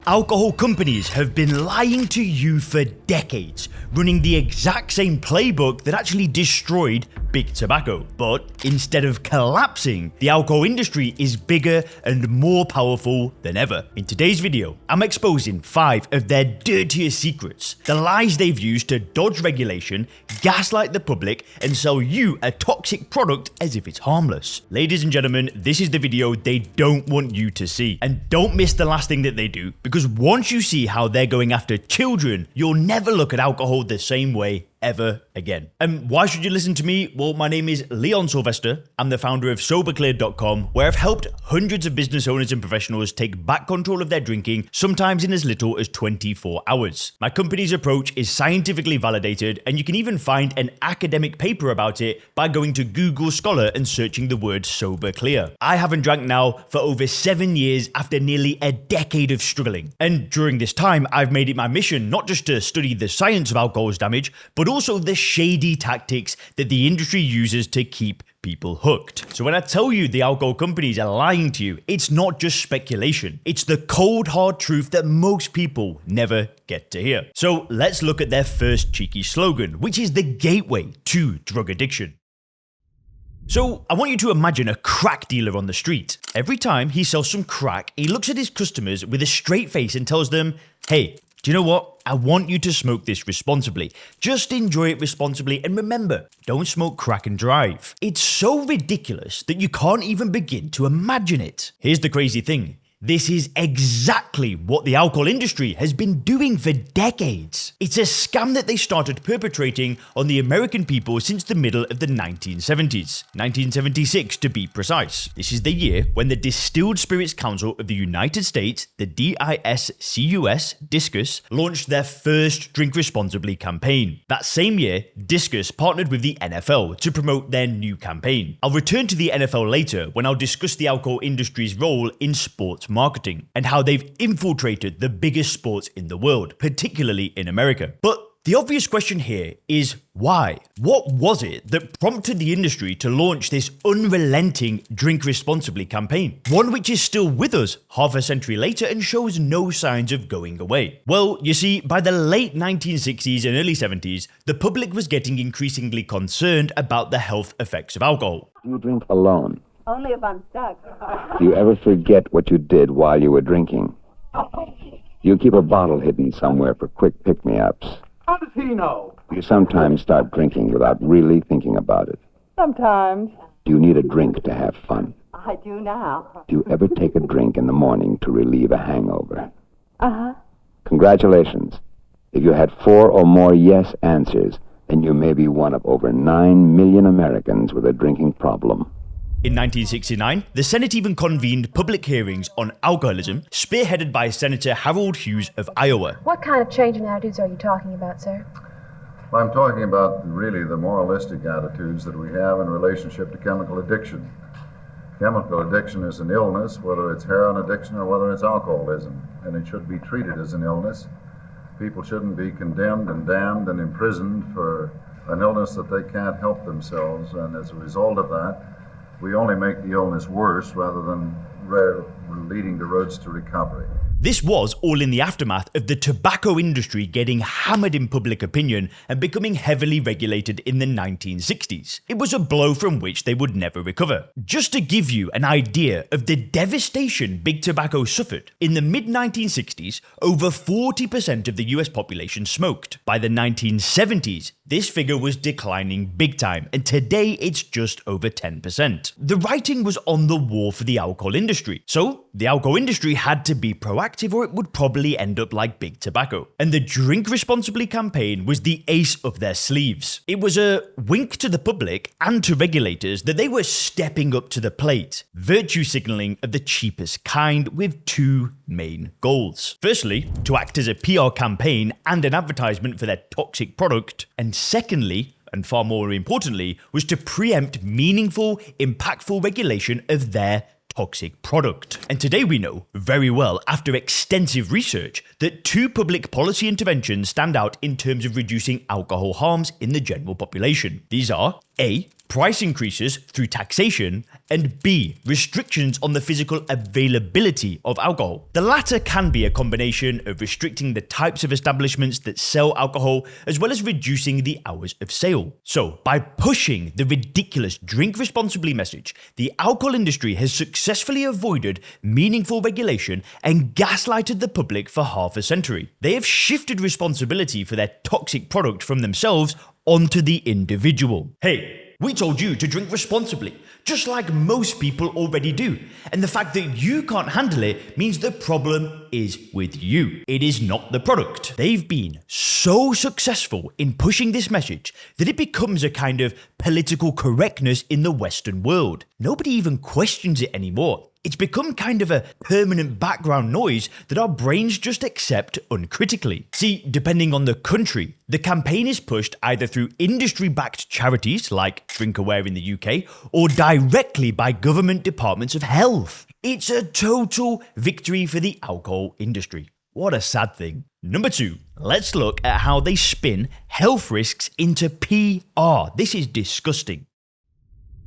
Alcohol companies have been lying to you for decades, running the exact same playbook that actually destroyed big tobacco. But instead of collapsing, the alcohol industry is bigger and more powerful than ever. In today's video, I'm exposing 5 of their dirtiest secrets, the lies they've used to dodge regulation, gaslight the public, and sell you a toxic product as if it's harmless. Ladies and gentlemen, this is the video they don't want you to see. And don't miss the last thing that they do, because once you see how they're going after children, you'll never look at alcohol the same way ever again. And why should you listen to me? Well, my name is Leon Sylvester. I'm the founder of soberclear.com, where I've helped hundreds of business owners and professionals take back control of their drinking, sometimes in as little as 24 hours. My company's approach is scientifically validated, and you can even find an academic paper about it by going to Google Scholar and searching the word sober clear. I haven't drank now for over 7 years after nearly a decade of struggling. And during this time, I've made it my mission not just to study the science of alcohol's damage, but also the shady tactics that the industry uses to keep people hooked. So when I tell you the alcohol companies are lying to you, it's not just speculation. It's the cold hard truth that most people never get to hear. So let's look at their first cheeky slogan, which is the gateway to drug addiction. So I want you to imagine a crack dealer on the street. Every time he sells some crack, he looks at his customers with a straight face and tells them, "Hey, do you know what? I want you to smoke this responsibly. Just enjoy it responsibly, and remember, don't smoke crack and drive." It's so ridiculous that you can't even begin to imagine it. Here's the crazy thing. This is exactly what the alcohol industry has been doing for decades. It's a scam that they started perpetrating on the American people since the middle of the 1970s, 1976 to be precise. This is the year when the Distilled Spirits Council of the United States, the DISCUS, launched their first Drink Responsibly campaign. That same year, Discus partnered with the NFL to promote their new campaign. I'll return to the NFL later when I'll discuss the alcohol industry's role in sports marketing and how they've infiltrated the biggest sports in the world, particularly in America. But the obvious question here is why? What was it that prompted the industry to launch this unrelenting Drink Responsibly campaign? One which is still with us half a century later and shows no signs of going away. Well, you see, by the late 1960s and early 70s, the public was getting increasingly concerned about the health effects of alcohol. You drink alone. Only if I'm stuck. Do you ever forget what you did while you were drinking? You keep a bottle hidden somewhere for quick pick-me-ups. How does he know? You sometimes start drinking without really thinking about it. Sometimes. Do you need a drink to have fun? I do now. Do you ever take a drink in the morning to relieve a hangover? Uh-huh. Congratulations. If you had 4 or more yes answers, then you may be one of over 9 million Americans with a drinking problem. In 1969, the Senate even convened public hearings on alcoholism, spearheaded by Senator Harold Hughes of Iowa. What kind of change in attitudes are you talking about, sir? Well, I'm talking about really the moralistic attitudes that we have in relationship to chemical addiction. Chemical addiction is an illness, whether it's heroin addiction or whether it's alcoholism, and it should be treated as an illness. People shouldn't be condemned and damned and imprisoned for an illness that they can't help themselves, and as a result of that, we only make the illness worse rather than leading the roads to recovery. This was all in the aftermath of the tobacco industry getting hammered in public opinion and becoming heavily regulated in the 1960s. It was a blow from which they would never recover. Just to give you an idea of the devastation big tobacco suffered, in the mid-1960s, over 40% of the US population smoked. By the 1970s, this figure was declining big time, and today it's just over 10%. The writing was on the wall for the alcohol industry, so the alcohol industry had to be proactive or it would probably end up like big tobacco. And the Drink Responsibly campaign was the ace up their sleeves. It was a wink to the public and to regulators that they were stepping up to the plate, virtue signaling of the cheapest kind with 2 main goals. Firstly, to act as a PR campaign and an advertisement for their toxic product, and secondly, and far more importantly, was to preempt meaningful, impactful regulation of their toxic product. And today we know very well, after extensive research, that 2 public policy interventions stand out in terms of reducing alcohol harms in the general population. These are A, price increases through taxation, and B, restrictions on the physical availability of alcohol. The latter can be a combination of restricting the types of establishments that sell alcohol as well as reducing the hours of sale. So, by pushing the ridiculous drink responsibly message, the alcohol industry has successfully avoided meaningful regulation and gaslighted the public for half a century. They have shifted responsibility for their toxic product from themselves onto the individual. Hey, we told you to drink responsibly, just like most people already do. And the fact that you can't handle it means the problem is with you. It is not the product. They've been so successful in pushing this message that it becomes a kind of political correctness in the Western world. Nobody even questions it anymore. It's become kind of a permanent background noise that our brains just accept uncritically. See, depending on the country, the campaign is pushed either through industry-backed charities like Drinkaware in the UK or directly by government departments of health. It's a total victory for the alcohol industry. What a sad thing. Number 2, let's look at how they spin health risks into PR. This is disgusting.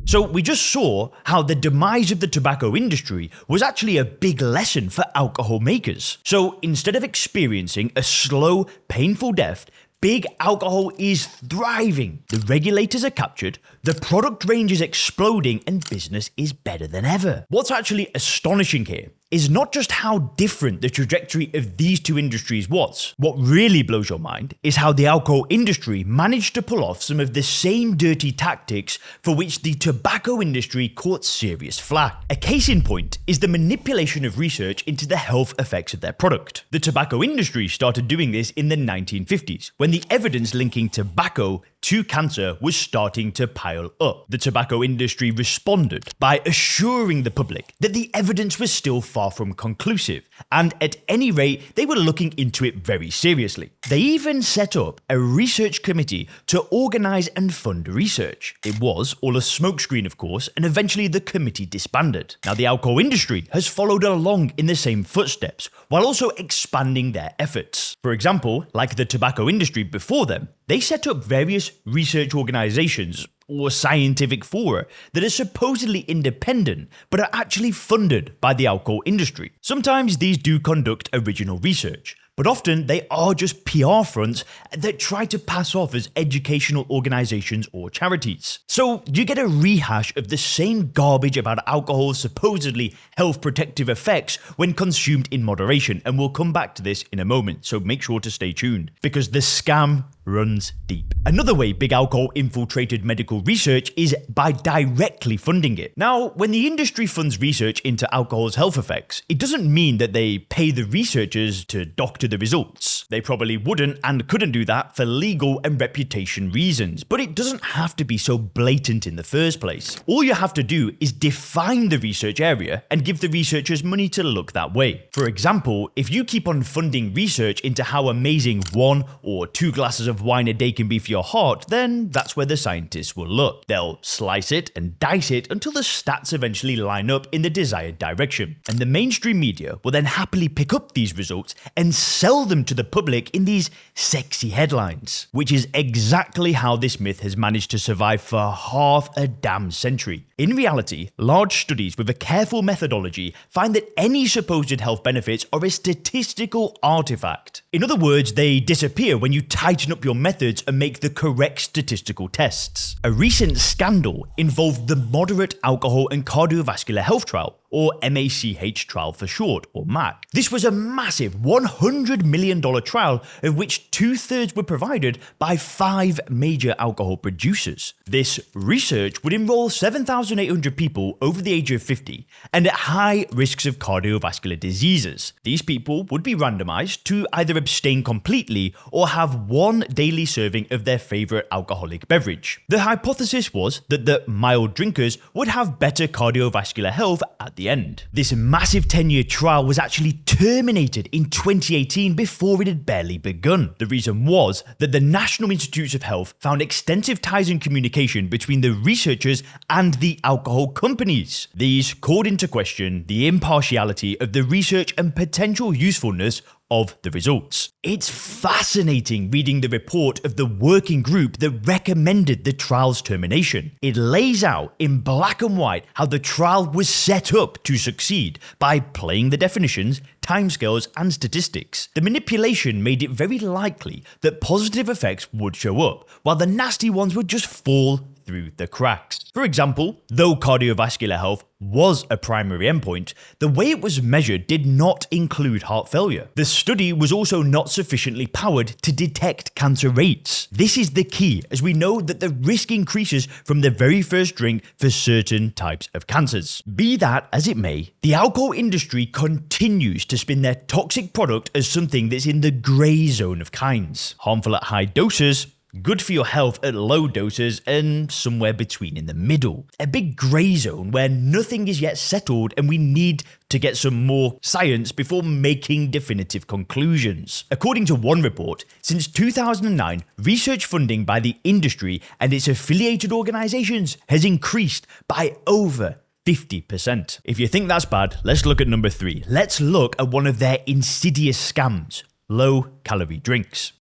So we just saw how the demise of the tobacco industry was actually a big lesson for alcohol makers. So instead of experiencing a slow, painful death, big alcohol is thriving. The regulators are captured, the product range is exploding, and business is better than ever. What's actually astonishing here is not just how different the trajectory of these two industries was. What really blows your mind is how the alcohol industry managed to pull off some of the same dirty tactics for which the tobacco industry caught serious flack. A case in point is the manipulation of research into the health effects of their product. The tobacco industry started doing this in the 1950s, when the evidence linking tobacco to cancer was starting to pile up. The tobacco industry responded by assuring the public that the evidence was still far from conclusive, and at any rate, they were looking into it very seriously. They even set up a research committee to organize and fund research. It was all a smokescreen, of course, and eventually the committee disbanded. Now, the alcohol industry has followed along in the same footsteps, while also expanding their efforts. For example, like the tobacco industry before them, they set up various research organizations or scientific fora that are supposedly independent but are actually funded by the alcohol industry. Sometimes these do conduct original research, but often they are just PR fronts that try to pass off as educational organizations or charities. So you get a rehash of the same garbage about alcohol's supposedly health protective effects when consumed in moderation, and we'll come back to this in a moment, so make sure to stay tuned, because the scam runs deep. Another way big alcohol infiltrated medical research is by directly funding it. Now, when the industry funds research into alcohol's health effects, it doesn't mean that they pay the researchers to doctor the results. They probably wouldn't and couldn't do that for legal and reputation reasons, but it doesn't have to be so blatant in the first place. All you have to do is define the research area and give the researchers money to look that way. For example, if you keep on funding research into how amazing 1 or 2 glasses of wine a day can be for your heart, then that's where the scientists will look. They'll slice it and dice it until the stats eventually line up in the desired direction. And the mainstream media will then happily pick up these results and sell them to the public in these sexy headlines, which is exactly how this myth has managed to survive for half a damn century. In reality, large studies with a careful methodology find that any supposed health benefits are a statistical artifact. In other words, they disappear when you tighten up your methods and make the correct statistical tests. A recent scandal involved the Moderate Alcohol and Cardiovascular Health Trial, or MACH trial for short, or MAC. This was a massive $100 million trial of which 2/3 were provided by 5 major alcohol producers. This research would enroll 7,800 people over the age of 50 and at high risks of cardiovascular diseases. These people would be randomized to either abstain completely or have 1 daily serving of their favorite alcoholic beverage. The hypothesis was that the mild drinkers would have better cardiovascular health at the end. This massive 10-year trial was actually terminated in 2018 before it had barely begun. The reason was that the National Institutes of Health found extensive ties in communication between the researchers and the alcohol companies. These called into question the impartiality of the research and potential usefulness of the results. It's fascinating reading the report of the working group that recommended the trial's termination. It lays out in black and white how the trial was set up to succeed by playing the definitions, timescales, and statistics. The manipulation made it very likely that positive effects would show up, while the nasty ones would just fall through the cracks. For example, though cardiovascular health was a primary endpoint, the way it was measured did not include heart failure. The study was also not sufficiently powered to detect cancer rates. This is the key, as we know that the risk increases from the very first drink for certain types of cancers. Be that as it may, the alcohol industry continues to spin their toxic product as something that's in the grey zone of kinds. Harmful at high doses, good for your health at low doses, and somewhere between in the middle. A big grey zone where nothing is yet settled and we need to get some more science before making definitive conclusions. According to one report, since 2009, research funding by the industry and its affiliated organizations has increased by over 50%. If you think that's bad, let's look at number 3. Let's look at one of their insidious scams: low-calorie drinks.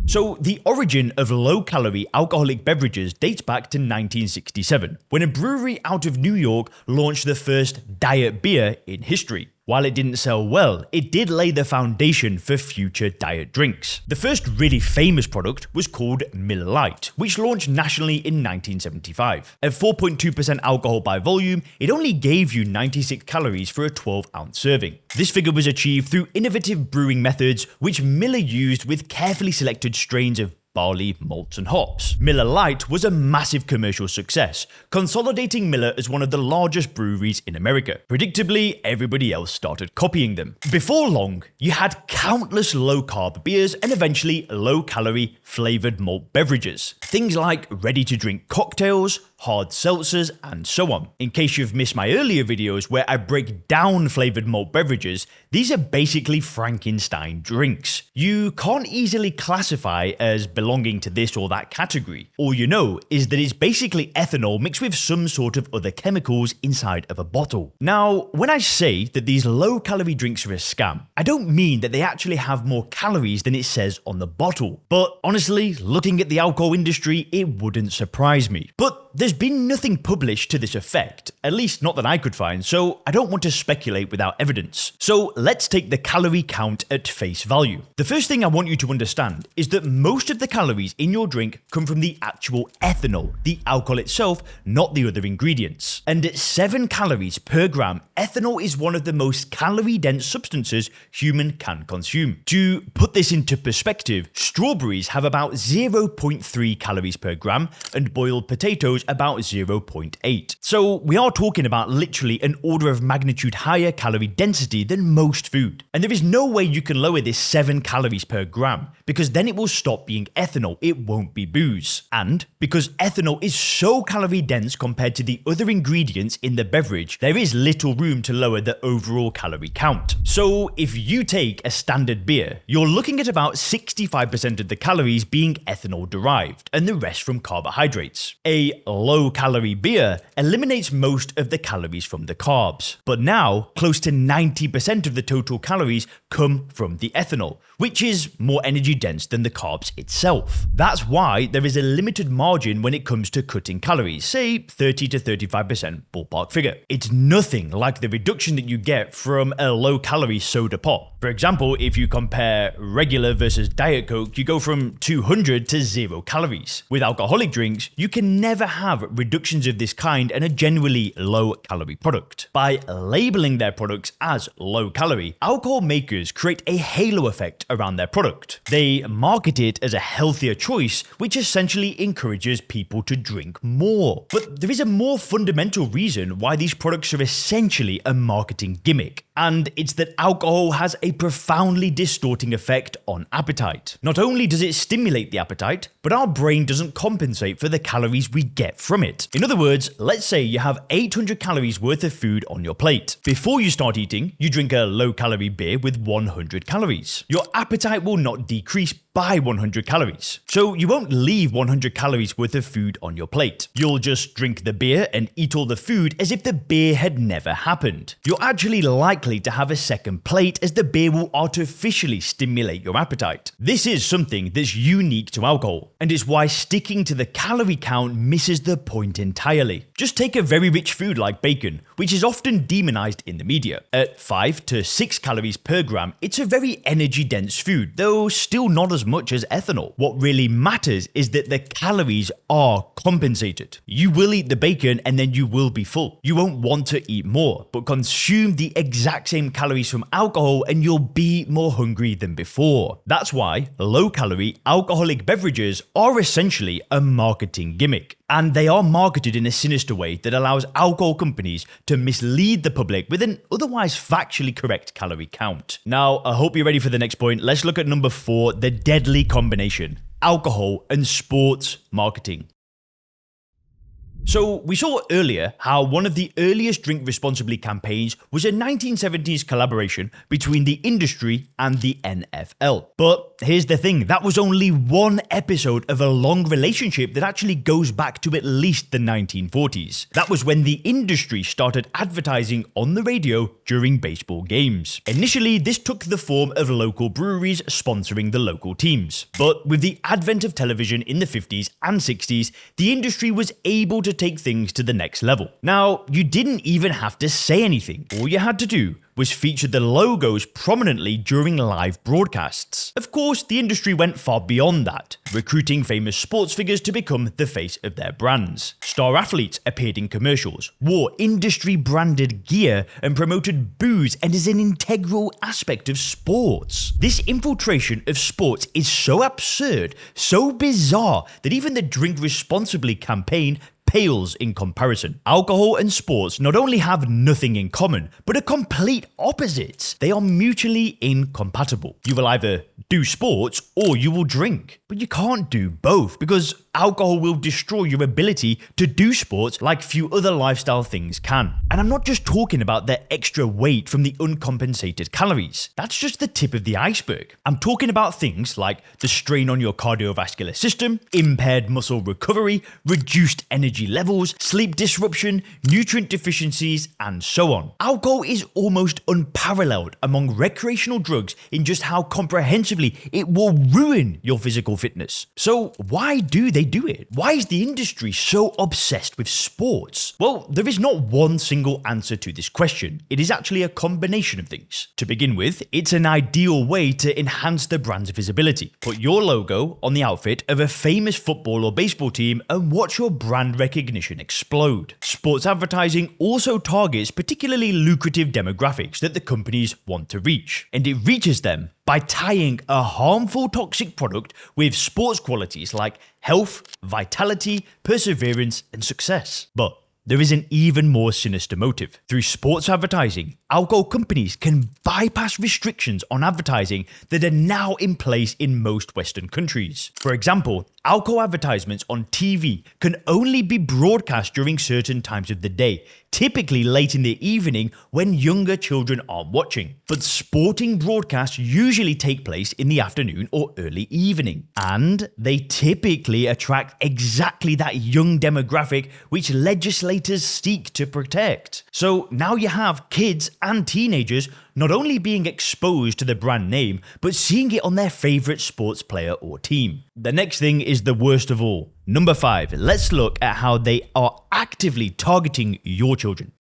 So, the origin of low-calorie alcoholic beverages dates back to 1967, when a brewery out of New York launched the first diet beer in history. While it didn't sell well, it did lay the foundation for future diet drinks. The first really famous product was called Miller Lite, which launched nationally in 1975. At 4.2% alcohol by volume, it only gave you 96 calories for a 12-ounce serving. This figure was achieved through innovative brewing methods, which Miller used with carefully selected strains of barley, malts, and hops. Miller Lite was a massive commercial success, consolidating Miller as one of the largest breweries in America. Predictably, everybody else started copying them. Before long, you had countless low-carb beers and eventually low-calorie flavored malt beverages. Things like ready-to-drink cocktails, hard seltzers, and so on. In case you've missed my earlier videos where I break down flavored malt beverages, these are basically Frankenstein drinks. You can't easily classify as belonging to this or that category. All you know is that it's basically ethanol mixed with some sort of other chemicals inside of a bottle. Now, when I say that these low-calorie drinks are a scam, I don't mean that they actually have more calories than it says on the bottle. But honestly, looking at the alcohol industry, it wouldn't surprise me. But there's been nothing published to this effect, at least not that I could find, so I don't want to speculate without evidence. So let's take the calorie count at face value. The first thing I want you to understand is that most of the calories in your drink come from the actual ethanol, the alcohol itself, not the other ingredients. And at 7 calories per gram, ethanol is one of the most calorie-dense substances human can consume. To put this into perspective, strawberries have about 0.3 calories per gram, and boiled potatoes about 0.8. So we are talking about literally an order of magnitude higher calorie density than most food. And there is no way you can lower this 7 calories per gram, because then it will stop being ethanol, it won't be booze. And because ethanol is so calorie dense compared to the other ingredients in the beverage, there is little room to lower the overall calorie count. So if you take a standard beer, you're looking at about 65% of the calories being ethanol derived, and the rest from carbohydrates. A low-calorie beer eliminates most of the calories from the carbs. But now, close to 90% of the total calories come from the ethanol, which is more energy dense than the carbs itself. That's why there is a limited margin when it comes to cutting calories, say 30 to 35% ballpark figure. It's nothing like the reduction that you get from a low-calorie soda pop. For example, if you compare regular versus Diet Coke, you go from 200 to 0 calories. With alcoholic drinks, you can never have reductions of this kind and a generally low-calorie product. By labeling their products as low-calorie, alcohol makers create a halo effect around their product. They market it as a healthier choice, which essentially encourages people to drink more. But there is a more fundamental reason why these products are essentially a marketing gimmick, and it's that alcohol has a profoundly distorting effect on appetite. Not only does it stimulate the appetite, but our brain doesn't compensate for the calories we get from it. In other words, let's say you have 800 calories worth of food on your plate. Before you start eating, you drink a low-calorie beer with 100 calories. Your appetite will not decrease by 100 calories. So you won't leave 100 calories worth of food on your plate. You'll just drink the beer and eat all the food as if the beer had never happened. You're actually likely to have a second plate as the beer will artificially stimulate your appetite. This is something that's unique to alcohol, and it's why sticking to the calorie count misses the point entirely. Just take a very rich food like bacon, which is often demonized in the media. At 5 to 6 calories per gram, it's a very energy-dense food, though still not as much as ethanol. What really matters is that the calories are compensated. You will eat the bacon and then you will be full. You won't want to eat more, but consume the exact same calories from alcohol and you'll be more hungry than before. That's why low-calorie alcoholic beverages are essentially a marketing gimmick. And they are marketed in a sinister way that allows alcohol companies to mislead the public with an otherwise factually correct calorie count. Now, I hope you're ready for the next point. Let's look at number 4, the deadly combination: alcohol and sports marketing. So, we saw earlier how one of the earliest Drink Responsibly campaigns was a 1970s collaboration between the industry and the NFL. But here's the thing, that was only one episode of a long relationship that actually goes back to at least the 1940s. That was when the industry started advertising on the radio during baseball games. Initially, this took the form of local breweries sponsoring the local teams. But with the advent of television in the 50s and 60s, the industry was able to take things to the next level. Now, you didn't even have to say anything. All you had to do was feature the logos prominently during live broadcasts. Of course, the industry went far beyond that, recruiting famous sports figures to become the face of their brands. Star athletes appeared in commercials, wore industry-branded gear, and promoted booze and is an integral aspect of sports. This infiltration of sports is so absurd, so bizarre, that even the Drink Responsibly campaign pales in comparison. Alcohol and sports not only have nothing in common, but are complete opposites. They are mutually incompatible. You will either do sports or you will drink. But you can't do both because alcohol will destroy your ability to do sports like few other lifestyle things can. And I'm not just talking about the extra weight from the uncompensated calories. That's just the tip of the iceberg. I'm talking about things like the strain on your cardiovascular system, impaired muscle recovery, reduced energy levels, sleep disruption, nutrient deficiencies, and so on. Alcohol is almost unparalleled among recreational drugs in just how comprehensively it will ruin your physical fitness. So why do they do it? Why is the industry so obsessed with sports? Well, there is not one single answer to this question. It is actually a combination of things. To begin with, it's an ideal way to enhance the brand's visibility. Put your logo on the outfit of a famous football or baseball team and watch your brand recognition explode. Sports advertising also targets particularly lucrative demographics that the companies want to reach, and it reaches them by tying a harmful toxic product with sports qualities like health, vitality, perseverance, and success. But there is an even more sinister motive. Through sports advertising, alcohol companies can bypass restrictions on advertising that are now in place in most Western countries. For example, alcohol advertisements on TV can only be broadcast during certain times of the day, typically late in the evening when younger children aren't watching. But sporting broadcasts usually take place in the afternoon or early evening, and they typically attract exactly that young demographic which legislators seek to protect. So now you have kids and teenagers not only being exposed to the brand name, but seeing it on their favorite sports player or team. The next thing is the worst of all. Number 5, let's look at how they are actively targeting your children.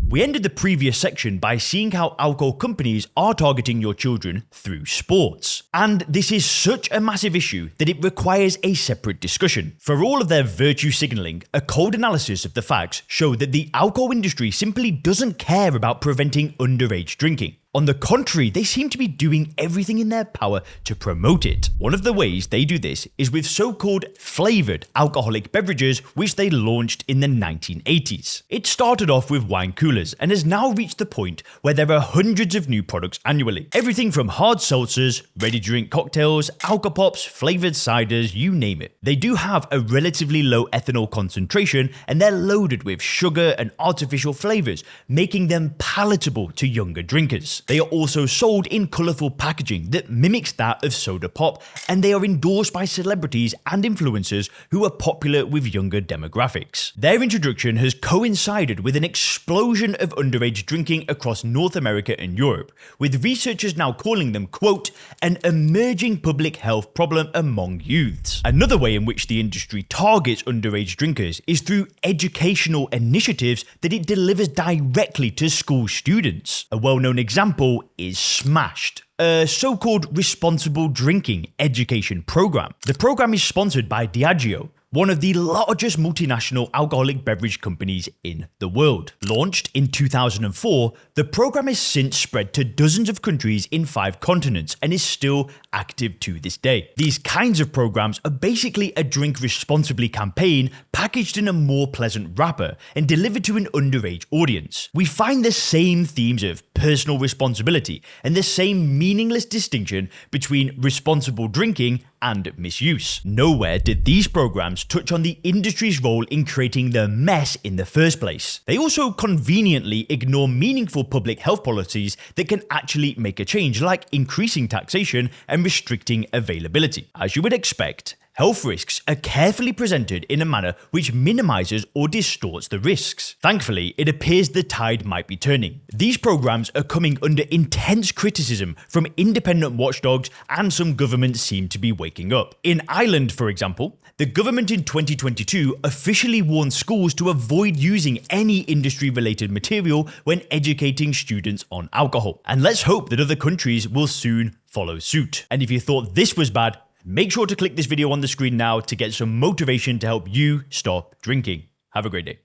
We ended the previous section by seeing how alcohol companies are targeting your children through sports. And this is such a massive issue that it requires a separate discussion. For all of their virtue signaling, a cold analysis of the facts show that the alcohol industry simply doesn't care about preventing underage drinking. On the contrary, they seem to be doing everything in their power to promote it. One of the ways they do this is with so-called flavored alcoholic beverages, which they launched in the 1980s. It started off with wine coolers and has now reached the point where there are hundreds of new products annually. Everything from hard seltzers, ready-to-drink cocktails, alcopops, flavored ciders, you name it. They do have a relatively low ethanol concentration and they're loaded with sugar and artificial flavors, making them palatable to younger drinkers. cans. They are also sold in colourful packaging that mimics that of soda pop, and they are endorsed by celebrities and influencers who are popular with younger demographics. Their introduction has coincided with an explosion of underage drinking across North America and Europe, with researchers now calling them, quote, an emerging public health problem among youths. Another way in which the industry targets underage drinkers is through educational initiatives that it delivers directly to school students. A well-known example is Smashed, a so-called responsible drinking education program. The program is sponsored by Diageo, one of the largest multinational alcoholic beverage companies in the world. Launched in 2004, the program has since spread to dozens of countries in 5 continents and is still active to this day. These kinds of programs are basically a drink responsibly campaign packaged in a more pleasant wrapper and delivered to an underage audience. We find the same themes of personal responsibility and the same meaningless distinction between responsible drinking and misuse. Nowhere did these programs touch on the industry's role in creating the mess in the first place. They also conveniently ignore meaningful public health policies that can actually make a change, like increasing taxation and restricting availability. As you would expect, health risks are carefully presented in a manner which minimizes or distorts the risks. Thankfully, it appears the tide might be turning. These programs are coming under intense criticism from independent watchdogs, and some governments seem to be waking up. In Ireland, for example, the government in 2022 officially warned schools to avoid using any industry-related material when educating students on alcohol. And let's hope that other countries will soon follow suit. And if you thought this was bad, make sure to click this video on the screen now to get some motivation to help you stop drinking. Have a great day.